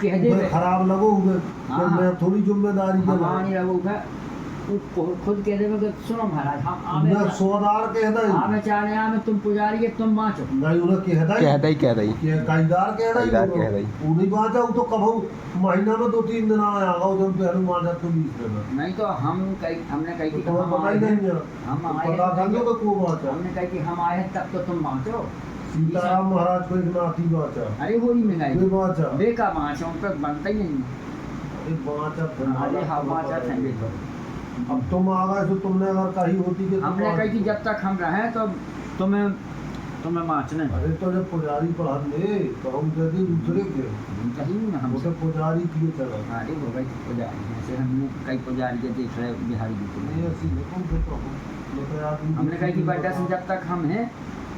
कह दे खराब लगो हाँ, मैं थोड़ी जिम्मेदारी हमारी लगूगा खुद कह दे कि सुनो महाराज हम आवे मैं सोनार कहदा ही आवे चाहे आवे तुम पुजारी है तुम बाँचो नहीं उन्हें कहदा ही कह दई कि काईदार काईदार कहदा कहदा ही ही। उन्हीं बात है तो कब महीना में 2-3 दिन आया जब पहलू माजा तो 20 दिन नहीं तो हमने कही कि तो हम पता आए ही हैं नहीं है हम तो आए पता हैं कर लो तो को बात है हमने कही कि हम आए हैं तब तो तुम बाँचो सीताराम महाराज को एक नाती बात है अरे होली में ये गई बात है बेका बाँचो उन पर बनता ही नहीं अरे बात है अरे हाँ बाँचा थे बेका अब तुम आ गए तो तुमने अगर कही होती कि हमने कही कि जब तक हम रहे तो तुम्हें बाँचने अरे तो जब पुजारी पढ़ा ले तो हम जल्दी दूसरे के कहीं ना वो हमसे तो पुजारी किए चला अरे हो गई पुजारी जैसे हम कई पुजारी के देख रहे बिहारी जी को नहीं ऐसी हुक्म से तो मतलब आदमी हमने कहा कि बड्डा से जब तक हम हैं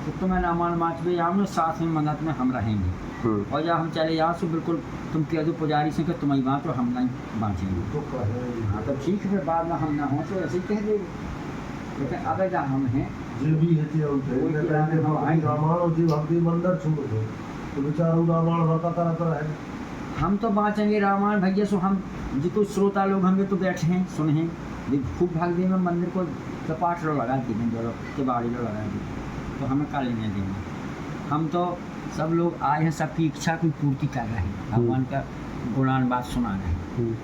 तो तुम्हें नामान माच में जाओ साथ में मदद में हम रहेंगे और जब हम चले जाओ तो बिल्कुल तुम कह दो पुजारी से कि तुम ही बाँचो हम नहीं बाँचेंगे तो कहे हाँ तो ठीक है फिर बाद में हम ना हो तो ऐसे ही कह देंगे लेकिन अब जब हम हैं जे भी है जे उठे कोई ने किराने कहते में हैं आए। रामायण और जी भक्ति मंदिर छोड़ दो तो बेचारू रामायण भक्ता तरह है हम तो बाँचेंगे रामायण भैया सो हम जितने श्रोता लोग होंगे तो बैठे हैं सुने हैं खूब भक्ति में मंदिर को कपाट लो लगा दी जो लोग केबाड़ी लो लगा दी तो हमें का लेने देंगे हम तो सब लोग आए हैं सबकी इच्छा की पूर्ति कर रहे हैं भगवान का गुणान बात सुना रहे हैं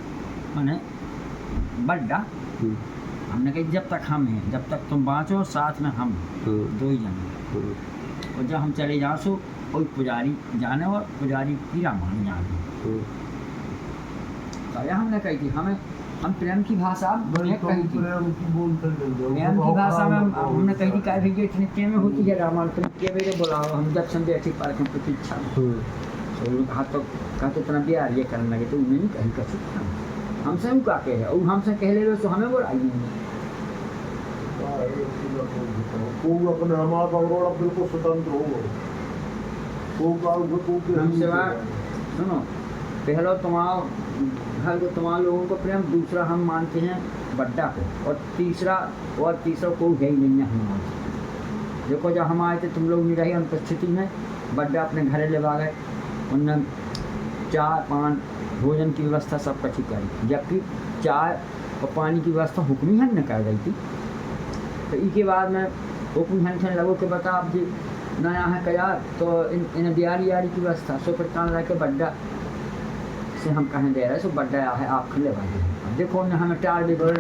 मैंने बड्डा हमने कहा जब तक हम हैं जब तक तुम बाँचो साथ में हम दो ही जने और जब हम चले जाओ सो कोई पुजारी जाने और पुजारी की रामायण जाने तो यह हमने कही थी हम प्रेम की भाषा नहीं तो कही थी प्रेम की बोलते नहीं प्रेम की भाषा में हमने कही थी काय भैया इतने प्रेम में होती है रामायण तुम के मेरे बुलाओ हम जब संजय ठीक पार की प्रतीक्षा तो लोग हाथ तो कहते इतना प्यार ये करने लगे तो उन्हें नहीं कहीं कर सकता हमसे हम का कहे और हमसे कह ले तो हमें बुराई नहीं को अपने हमारा अवरोड़ा बिल्कुल स्वतंत्र हो हम सेवा सुनो पहला तुम्हारा घर को तुम्हारे लोगों को प्रेम दूसरा हम मानते हैं बड्डा को और तीसरा कोई है ही नहीं है हम मानते देखो जब हम आए थे तुम लोग नहीं रही अनुपस्थिति में बड्डा अपने घरे ले गए उनने चाय पान भोजन की व्यवस्था सब कच्ची करी जबकि चाय और पानी की व्यवस्था हुक्मी हन ने कर गई थी तो इसके बाद में हुक्मी हन से लगो कि बता आप जी नया है कयार तो इन दियारी यारी की व्यवस्था सो प्रकार रह के बड्डा से हम कहें दे रहे सो बड्डा है आप खिले भाई अब देखो न हमें टार भी बोल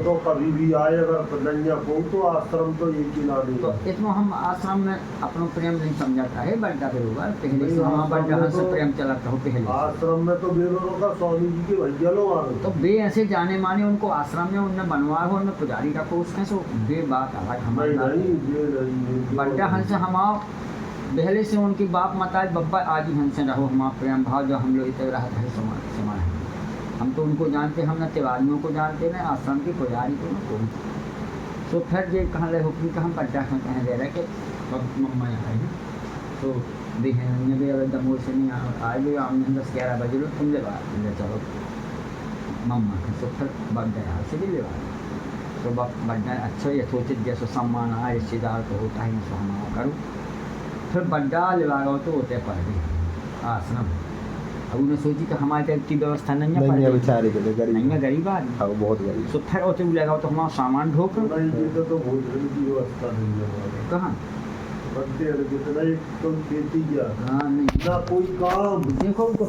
तो कभी भी आए अगर नैया को तो आश्रम तो एक ही ना तो इतना हम आश्रम में अपना प्रेम नहीं समझाता है बड्डा के होगा पहले से हमारा बड्डा से प्रेम चलाता हो पहले आश्रम में तो बेरों का स्वामी जी के भैया लोग आ तो बे ऐसे जाने माने उनको आश्रम में उनने बनवा हो उनने पुजारी रखो उसमें सो बे बात अलग हमारी बड्डा हंस हमारा पहले से उनकी बाप माता बब्बा आज ही हमसे रहो हमारा प्रेम भाव जो हम लोग इतने रहते हैं समान हम तो उनको जानते हम न तिवारियों को जानते न आश्रम के पुजारी को न कोई तो फिर ये कहाँ ले हुक्म का हम बड्डा कहें दे रहे कि मम्मा आए हैं तो बहन भी अगर दमोर से नहीं आए भी आमने 10-11 बजे लो तुम ले चलो मम्मा तो फिर बड्डा यहाँ से भी ले तो बड्डा अच्छा यथोचित जैसे सम्मान आए रिश्तेदार को होता है सो हम करूँ फिर बड्डा लिवागा तो होते पड़ गए आश्रम अब उन्हें सोची कि हमारे तक की व्यवस्था नहीं है बेचारे के लिए गरीब नहीं है गरीब आदमी हाँ बहुत गरीब तो फिर होते भी लगाओ तो हमारा सामान ढोक तो भोजन की व्यवस्था नहीं है कहाँ बड्डे जितना एक तो खेती किया हाँ नहीं ना कोई काम देखो उनको